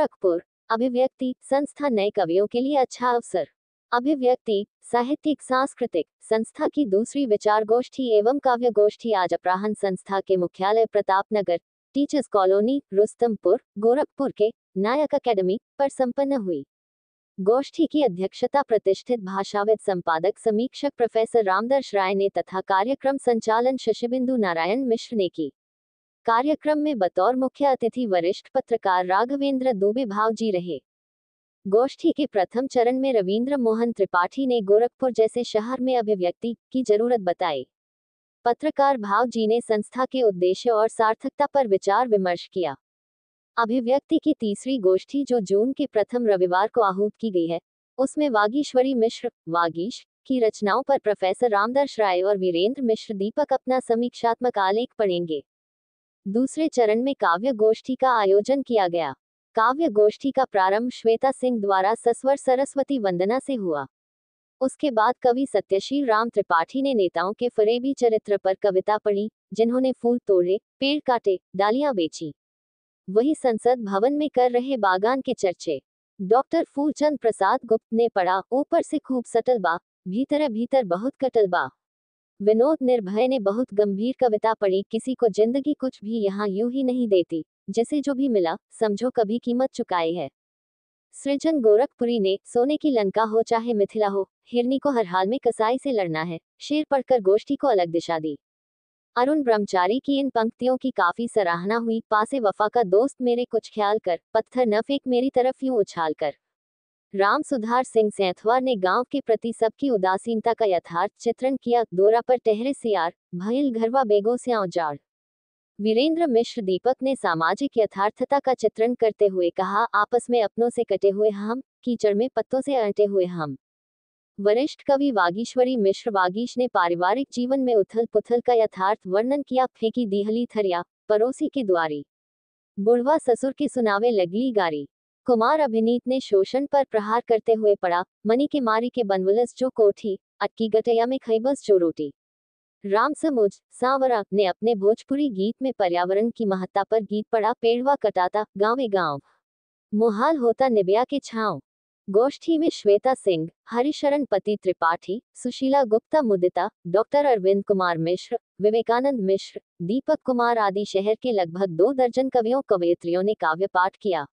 गोरखपुर अभिव्यक्ति संस्था नए कवियों के लिए अच्छा अवसर। अभिव्यक्ति साहित्यिक सांस्कृतिक संस्था की दूसरी विचार गोष्ठी एवं काव्य गोष्ठी आज अपराह्न संस्था के मुख्यालय प्रतापनगर टीचर्स कॉलोनी रुस्तमपुर गोरखपुर के नायक अकेडमी पर संपन्न हुई। गोष्ठी की अध्यक्षता प्रतिष्ठित भाषाविद संपादक समीक्षक प्रोफेसर रामदर्श राय ने तथा कार्यक्रम संचालन शशिबिंदु नारायण मिश्र ने की। कार्यक्रम में बतौर मुख्य अतिथि वरिष्ठ पत्रकार राघवेंद्र दुबे भावजी रहे। गोष्ठी के प्रथम चरण में रवींद्र मोहन त्रिपाठी ने गोरखपुर जैसे शहर में अभिव्यक्ति की जरूरत बताई। पत्रकार भावजी ने संस्था के उद्देश्य और सार्थकता पर विचार विमर्श किया। अभिव्यक्ति की तीसरी गोष्ठी जो जून के प्रथम रविवार को आहूत की गई है, उसमें वागीश्वरी मिश्र वागीश की रचनाओं पर प्रोफेसर रामदर्श राय और वीरेंद्र मिश्र दीपक अपना समीक्षात्मक आलेख पढ़ेंगे। दूसरे चरण में काव्य गोष्ठी का आयोजन किया गया। काव्य गोष्ठी का प्रारंभ श्वेता सिंह द्वारा सस्वर सरस्वती वंदना से हुआ। उसके बाद कवि सत्यशील राम त्रिपाठी ने नेताओं के फरेबी चरित्र पर कविता पढ़ी, जिन्होंने फूल तोड़े, पेड़ काटे, डालियां बेची। वही संसद भवन में कर रहे बागान के चर्चे। डॉक्टर फूलचंद प्रसाद गुप्त ने पढ़ा, ऊपर से खूब सटल बा, भीतर भीतर बहुत कटल बा। विनोद निर्भय ने बहुत गंभीर कविता पढ़ी, किसी को जिंदगी कुछ भी यहाँ यूं ही नहीं देती, जिसे जो भी मिला समझो कभी कीमत चुकाई है। सृजन गोरखपुरी ने सोने की लंका हो चाहे मिथिला हो, हिरनी को हर हाल में कसाई से लड़ना है, शेर पढ़कर गोष्ठी को अलग दिशा दी। अरुण ब्रह्मचारी की इन पंक्तियों की काफी सराहना हुई। पासे वफा का दोस्त मेरे कुछ ख्याल कर, पत्थर न फेंक मेरी तरफ यूं उछाल कर। राम सुधार सिंह सैंथवार ने गांव के प्रति सबकी उदासीनता का यथार्थ चित्रण किया। दौरा पर टहरे सियार, भइल घरवा बेगों से औजाड़। वीरेंद्र मिश्र दीपक ने सामाजिक यथार्थता का चित्रण करते हुए कहा, आपस में अपनों से कटे हुए हम, कीचड़ में पत्तों से अटे हुए हम। वरिष्ठ कवि वागीश्वरी मिश्र वागीश ने पारिवारिक जीवन में उथल पुथल का यथार्थ वर्णन किया। फेंकी दीहली थरिया, पड़ोसी की द्वारी, बुढ़वा ससुर की सुनावे लगली गारी। कुमार अभिनीत ने शोषण पर प्रहार करते हुए पढ़ा, मनी के मारी के बनवलस जो कोठी, अटकी गटैया में खैबस जो रोटी। राम समुज सांवरा ने अपने भोजपुरी गीत में पर्यावरण की महत्ता पर गीत पढ़ा, पेड़वा कटाता गांवे गांव, मुहाल होता निबिया के छांव। गोष्ठी में श्वेता सिंह, हरिशरण पति त्रिपाठी, सुशीला गुप्ता मुदिता, डॉक्टर अरविंद कुमार मिश्र, विवेकानंद मिश्र, दीपक कुमार आदि शहर के लगभग 2 दर्जन कवियों कवयित्रियों ने काव्य पाठ किया।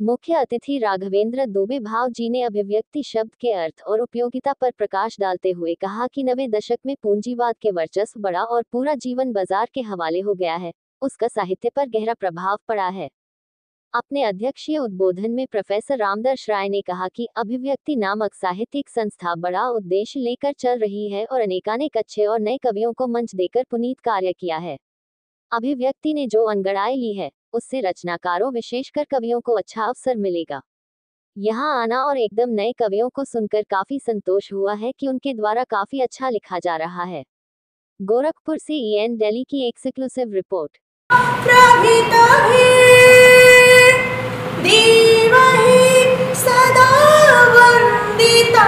मुख्य अतिथि राघवेंद्र दुबे भावजी ने अभिव्यक्ति शब्द के अर्थ और उपयोगिता पर प्रकाश डालते हुए कहा कि 90 दशक में पूंजीवाद के वर्चस्व बढ़ा और पूरा जीवन बाजार के हवाले हो गया है, उसका साहित्य पर गहरा प्रभाव पड़ा है। अपने अध्यक्षीय उद्बोधन में प्रोफेसर रामदर्श राय ने कहा कि अभिव्यक्ति नामक साहित्यिक संस्था बड़ा उद्देश्य लेकर चल रही है और अनेकानेक अच्छे और नए कवियों को मंच देकर पुनीत कार्य किया है। अभिव्यक्ति ने जो अनगढ़ाई ली है, उससे रचनाकारों विशेषकर कवियों को अच्छा अवसर मिलेगा। यहाँ आना और एकदम नए कवियों को सुनकर काफी संतोष हुआ है कि उनके द्वारा काफी अच्छा लिखा जा रहा है। गोरखपुर से EN दिल्ली की एक्सक्लूसिव रिपोर्ट। सदा वंदिता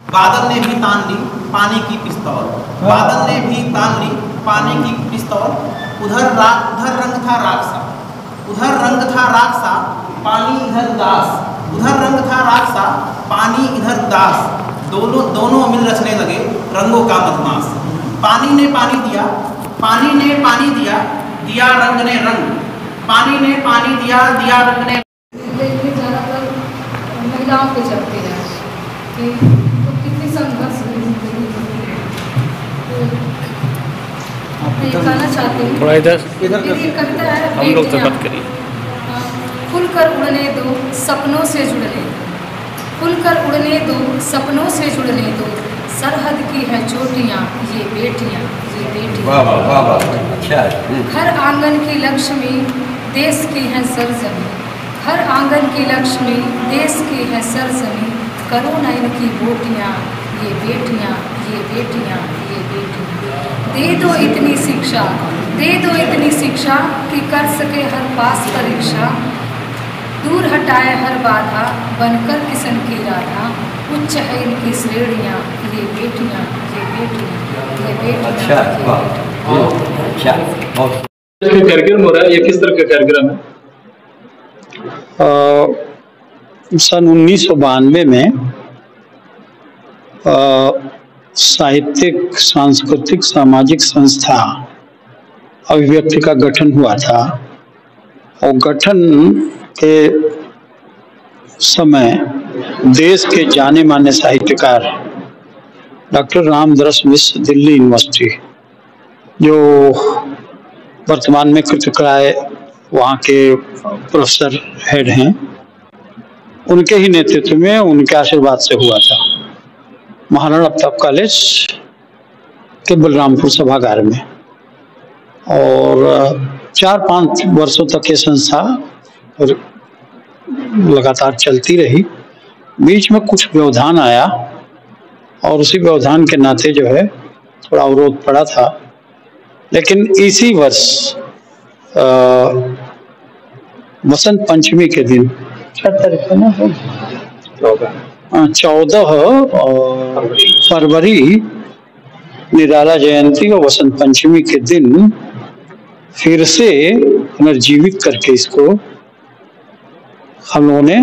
बादल ने भी तान ली पानी की पिस्तौल। बादल ने भी तान ली पानी की पिस्तौल। उधर रंग था राख सा, उधर रंग था राख सा, पानी इधर उदास। उधर रंग था राख सा, पानी इधर उदास। दोनों मिल रचने लगे रंगों का मधमास। पानी ने पानी दिया, पानी ने पानी दिया, दिया रंग ने रंग। पानी ने पानी दिया, दिया रंग ने। ज़्यादातर महिलाओं पे चलते हैं कि तो कितनी संघर्ष मैं कहना चाहती हूँ। थोड़ा इधर मेरी कविता है हम लोग से बात करिए। खुलकर उड़ने दो सपनों से जुड़ने, खुलकर उड़ने दो सपनों से जुड़ने दो। सरहद की है चोटियाँ ये बेटियाँ, ये बेटियाँ। वाह वाह वाह वाह, अच्छा है। हर आंगन की लक्ष्मी देश की है सरजमी, हर आंगन की लक्ष्मी देश की है सरजमी। करो ना इनकी बोटियाँ ये बेटियाँ, ये बेटियाँ, ये बेटियाँ। दे दो इतनी शिक्षा, दे दो इतनी शिक्षा कि कर सके हर पास परीक्षा। दूर हटाए हर बाधा बनकर किशन की राधा। उच्च है इनकी श्रेणियाँ ये बेटियाँ, ये बेटियाँ, ये बेटियाँ। अच्छा वाह, अच्छा बहुत। कार्यक्रम हो रहा है, ये किस तरह का कार्यक्रम है? सन 1992 में साहित्यिक, सांस्कृतिक, सामाजिक संस्था अभिव्यक्ति का गठन हुआ था और गठन के समय देश के जाने माने साहित्यकार डॉक्टर रामदरस मिश्र दिल्ली यूनिवर्सिटी, जो वर्तमान में कृतकाय वहाँ के प्रोफेसर हेड हैं, उनके ही नेतृत्व में, उनके आशीर्वाद से हुआ था महाराणा प्रताप कॉलेज के बलरामपुर सभागार में। और 4-5 वर्षों तक ये संस्था लगातार चलती रही। बीच में कुछ व्यवधान आया और उसी व्यवधान के नाते जो है थोड़ा अवरोध पड़ा था। लेकिन इसी वर्ष वसंत पंचमी के दिन 14 फरवरी निराला जयंती और वसंत पंचमी के दिन फिर से पुनर्जीवित करके इसको हम लोगों ने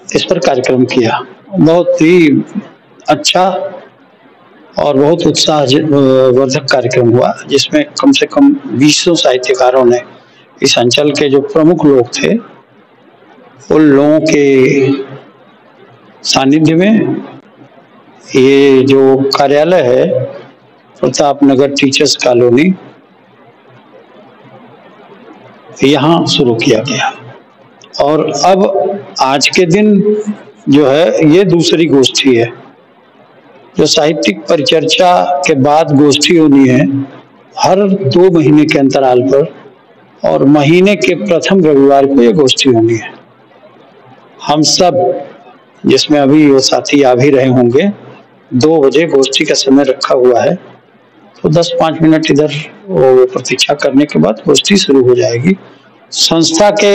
इस पर कार्यक्रम किया। बहुत ही अच्छा और बहुत उत्साहवर्धक कार्यक्रम हुआ, जिसमें कम से कम 20 साहित्यकारों ने, इस अंचल के जो प्रमुख लोग थे उन लोगों के सानिध्य में ये जो कार्यालय है प्रताप नगर टीचर्स कॉलोनी, यहाँ शुरू किया गया। और अब आज के दिन जो है ये दूसरी गोष्ठी है, जो साहित्यिक परिचर्चा के बाद गोष्ठी होनी है हर 2 महीने के अंतराल पर, और महीने के प्रथम रविवार को ये गोष्ठी होनी है। हम सब, जिसमें अभी वो साथी आ भी रहे होंगे, 2 बजे गोष्ठी का समय रखा हुआ है, तो 10-5 मिनट इधर वो प्रतीक्षा करने के बाद गोष्ठी शुरू हो जाएगी। संस्था के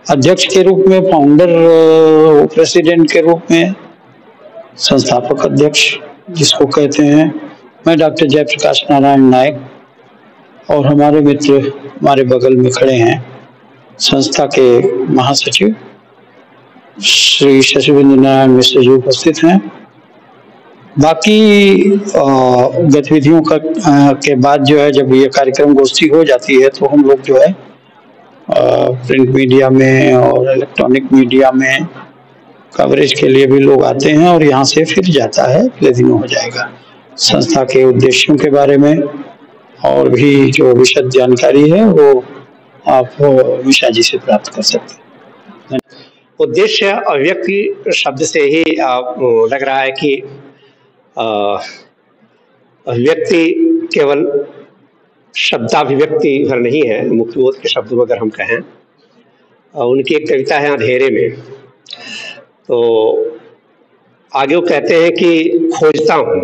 अध्यक्ष के रूप में, फाउंडर प्रेसिडेंट के रूप में, संस्थापक अध्यक्ष जिसको कहते हैं, मैं डॉक्टर जयप्रकाश नारायण नायक, और हमारे मित्र हमारे बगल में खड़े हैं संस्था के महासचिव श्री शशिवेंद्र नारायण मिश्र जी उपस्थित हैं। बाकी गतिविधियों का के बाद जो है, जब ये कार्यक्रम गोष्ठी हो जाती है तो हम लोग जो है प्रिंट मीडिया में और इलेक्ट्रॉनिक मीडिया में कवरेज के लिए भी लोग आते हैं, और यहाँ से फिर जाता है, अगले दिनों हो जाएगा। संस्था के उद्देश्यों के बारे में और भी जो विशद जानकारी है वो आप मिश्रा जी से प्राप्त कर सकते हैं। उद्देश्य अभिव्यक्ति शब्द से ही लग रहा है कि अभिव्यक्ति केवल शब्दाभिव्यक्ति भर नहीं है। मुक्तिबोध के शब्दों में अगर हम कहें, उनकी एक कविता है अंधेरे में, तो आगे वो कहते हैं कि खोजता हूँ,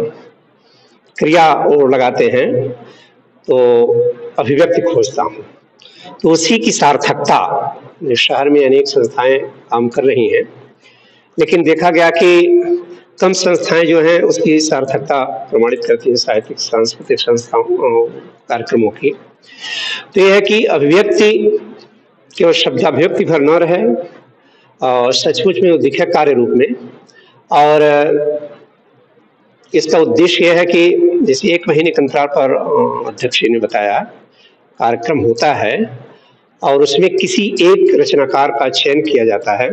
क्रिया वो लगाते हैं, तो अभिव्यक्ति खोजता हूँ। तो उसी की सार्थकता, शहर में अनेक संस्थाएं काम कर रही हैं, लेकिन देखा गया कि कम संस्थाएं जो हैं उसकी सार्थकता प्रमाणित करती हैं साहित्यिक सांस्कृतिक संस्थाओं कार्यक्रमों की। तो यह है कि अभिव्यक्ति केवल शब्दाभिव्यक्ति भर न रहे और सचमुच में दिखे कार्य रूप में। और इसका उद्देश्य यह है कि जैसे 1 महीने के अंतराल पर अध्यक्ष जी ने बताया कार्यक्रम होता है और उसमें किसी एक रचनाकार का चयन किया जाता है,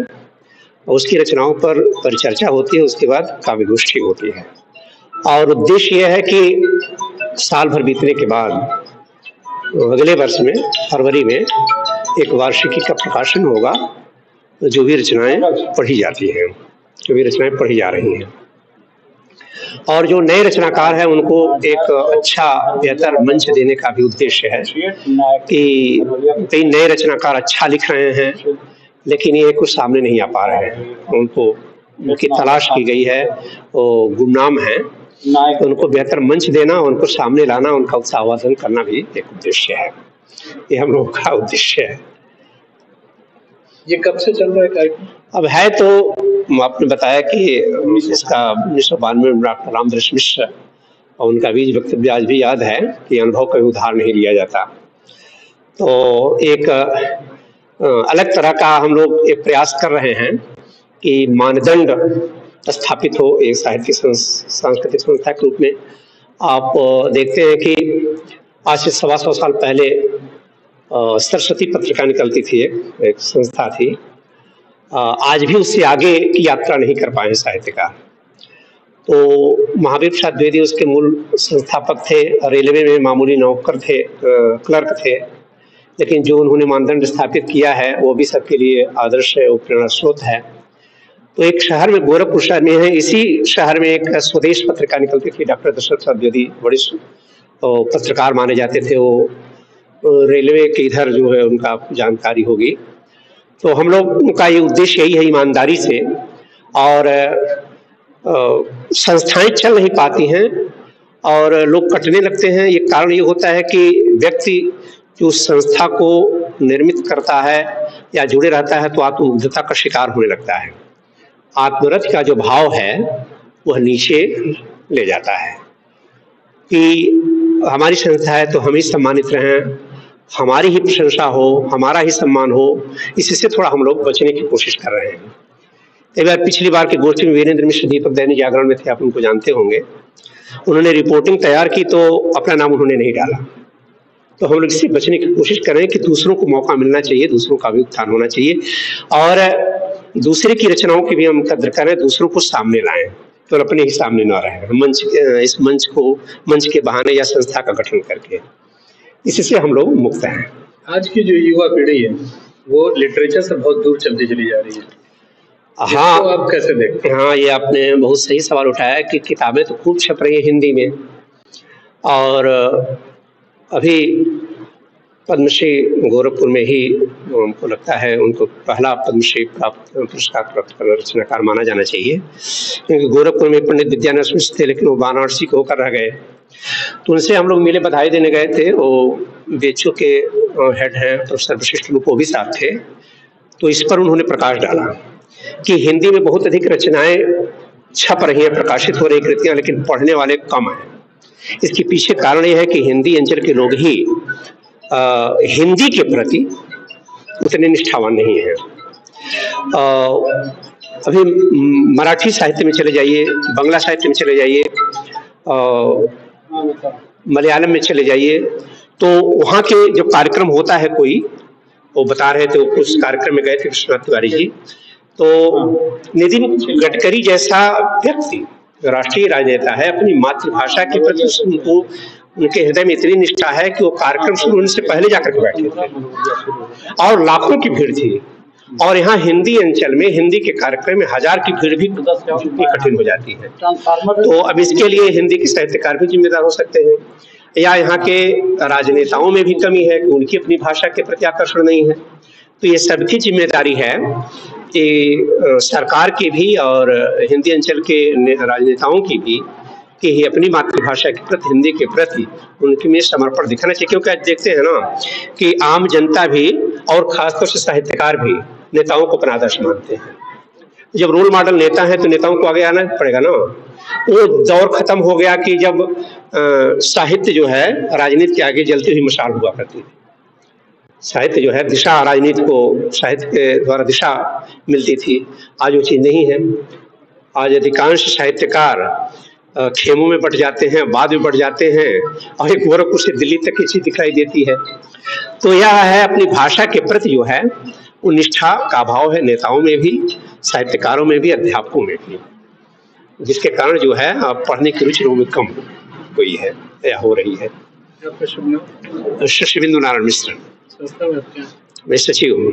उसकी रचनाओं पर परिचर्चा होती है, उसके बाद काव्य गोष्ठी होती है। और उद्देश्य यह है कि साल भर बीतने के बाद अगले वर्ष में फरवरी में एक वार्षिकी का प्रकाशन होगा, जो भी रचनाएं पढ़ी जाती हैं, जो भी रचनाएं पढ़ी जा रही हैं। और जो नए रचनाकार हैं उनको एक अच्छा बेहतर मंच देने का भी उद्देश्य है कि कई नए रचनाकार अच्छा लिख रहे हैं लेकिन ये कुछ सामने नहीं आ पा रहे हैं, उनकी तलाश की गई है, वो गुमनाम है, तो उनको बेहतर मंच देना, उनको सामने लाना, उनका उत्साहवर्धन करना भी एक उद्देश्य है। ये हम लोगों का उद्देश्य है। ये कब से चल रहा है कार्यक्रम? अब है तो आपने बताया कि इसका 1992 में डॉक्टर रामदर्श मिश्र और उनका बीज वक्तव्य आज भी याद है कि अनुभव का उधार नहीं लिया जाता। तो एक अलग तरह का हम लोग एक प्रयास कर रहे हैं कि मानदंड स्थापित हो एक साहित्यिक सांस्कृतिक संस्था के रूप में। आप देखते हैं कि आज से 125 साल पहले सरस्वती पत्रिका निकलती थी, एक संस्था थी। आज भी उससे आगे की यात्रा नहीं कर पाए साहित्यकार। तो महावीर प्रसाद द्विवेदी उसके मूल संस्थापक थे, रेलवे में मामूली नौकर थे, क्लर्क थे, लेकिन जो उन्होंने मानदंड स्थापित किया है वो भी सबके लिए आदर्श है, वो प्रेरणा स्रोत है। तो एक शहर में, गोरखपुर शहर में है, इसी शहर में एक स्वदेश पत्रिका निकलती थी। डॉक्टर दशरथ प्रसाद द्विवेदी बड़े पत्रकार माने जाते थे, वो रेलवे के इधर जो है उनका जानकारी होगी। तो हम लोग का ये उद्देश्य यही है, ईमानदारी से, और संस्थाएं चल नहीं पाती हैं और लोग कटने लगते हैं। ये कारण ये होता है कि व्यक्ति जो संस्था को निर्मित करता है या जुड़े रहता है तो आत्ममुग्धता का शिकार होने लगता है। आत्मरथ का जो भाव है वह नीचे ले जाता है कि हमारी संस्था है तो हम ही सम्मानित रहें, हमारी ही प्रशंसा हो, हमारा ही सम्मान हो। इससे थोड़ा हम लोग बचने की कोशिश कर रहे हैं। एक बार पिछली बार की गोष्ठी में वीरेंद्र मिश्र दीपक दैनिक जागरण में थे, आप उनको जानते होंगे। उन्होंने रिपोर्टिंग तैयार की तो अपना नाम उन्होंने नहीं डाला। तो हम लोग इससे बचने की कोशिश कर रहे हैं कि दूसरों को मौका मिलना चाहिए, दूसरों का भी उत्थान होना चाहिए और दूसरे की रचनाओं की भी हम कद्र करें, दूसरों को सामने लाएं, तो अपने ही सामने ना रहे। इस मंच के बहाने या संस्था का गठन करके इससे हम लोग मुक्त हैं। आज की जो युवा पीढ़ी है वो लिटरेचर से बहुत दूर चलती चली जा रही है। हाँ, तो आप कैसे देखते हैं? हाँ, ये आपने बहुत सही सवाल उठाया कि किताबें तो खूब छप रही है हिंदी में, और अभी पद्मश्री गोरखपुर में ही हमको लगता है उनको पहला पद्मश्री प्राप्त पुरस्कार प्राप्त करना रचनाकार माना जाना चाहिए, क्योंकि गोरखपुर में पंडित विद्यानंद मिश्र थे लेकिन वो वाराणसी को होकर रह गए। तो उनसे हम लोग मिले, बधाई देने गए थे। वो बीएचयू के हेड हैं प्रोफेसर वशिष्ठ वो भी साथ थे। तो इस पर उन्होंने प्रकाश डाला कि हिंदी में बहुत अधिक रचनाएं छप रही हैं, प्रकाशित हो रही कृतियां, लेकिन पढ़ने वाले कम हैं। इसके पीछे कारण यह है कि हिंदी अंचल के लोग ही हिंदी के प्रति उतने निष्ठावान नहीं हैं। अभी मराठी साहित्य में चले जाइए, बांग्ला साहित्य में चले जाइए, मलयालम में चले जाइए, तो वहाँ के जो कार्यक्रम होता है, कोई वो बता रहे थे, उस कार्यक्रम में गए थे कृष्णनाथ तिवारी जी, तो नितिन गडकरी जैसा व्यक्ति राष्ट्रीय राजनेता है, अपनी मातृभाषा के प्रति उनको उनके हृदय में इतनी निष्ठा है कि वो कार्यक्रम शुरू होने से पहले जाकर के बैठे थे और लाखों की भीड़ थी। और यहाँ हिंदी अंचल में हिंदी के कार्यक्रम में 1000 की भीड़ भी इतनी कठिन हो जाती है। तो अब इसके लिए हिंदी के साहित्यकार भी जिम्मेदार हो सकते हैं, या यहाँ के राजनेताओं में भी कमी है कि उनकी अपनी भाषा के प्रति आकर्षण नहीं है। तो ये सबकी जिम्मेदारी है कि सरकार की भी और हिंदी अंचल के राजनेताओं की भी, कि ही अपनी मातृभाषा के प्रति, हिंदी के प्रति उनके में समर्पण दिखाना चाहिए। क्योंकि आज देखते हैं ना कि आम जनता भी और खासतौर से साहित्यकार भी नेताओं को अपना आदर्श मानते हैं। जब रोल मॉडल नेता है तो नेताओं को आगे आना पड़ेगा ना। वो दौर खत्म हो गया कि जब साहित्य जो है राजनीति के आगे जलती हुई मशाल हुआ करती थी। साहित्य जो है दिशा, राजनीति को साहित्य के द्वारा दिशा मिलती थी। आज वो चीज़ नहीं है। आज अधिकांश साहित्यकार खेमों में बट जाते हैं, बाद में बट जाते हैं, और एक गोरखपुर से दिल्ली तक की चीज दिखाई देती है। तो यह है अपनी भाषा के प्रति जो है वो निष्ठा का अभाव है नेताओं में भी, साहित्यकारों में भी, अध्यापकों में भी, जिसके कारण जो है अब पढ़ने की रुचि में कम हुई है या हो रही है। आपका शुभ नाम? शिविंदु नारायण मिश्र, संस्था में आप क्या? मैं सचिव हूँ।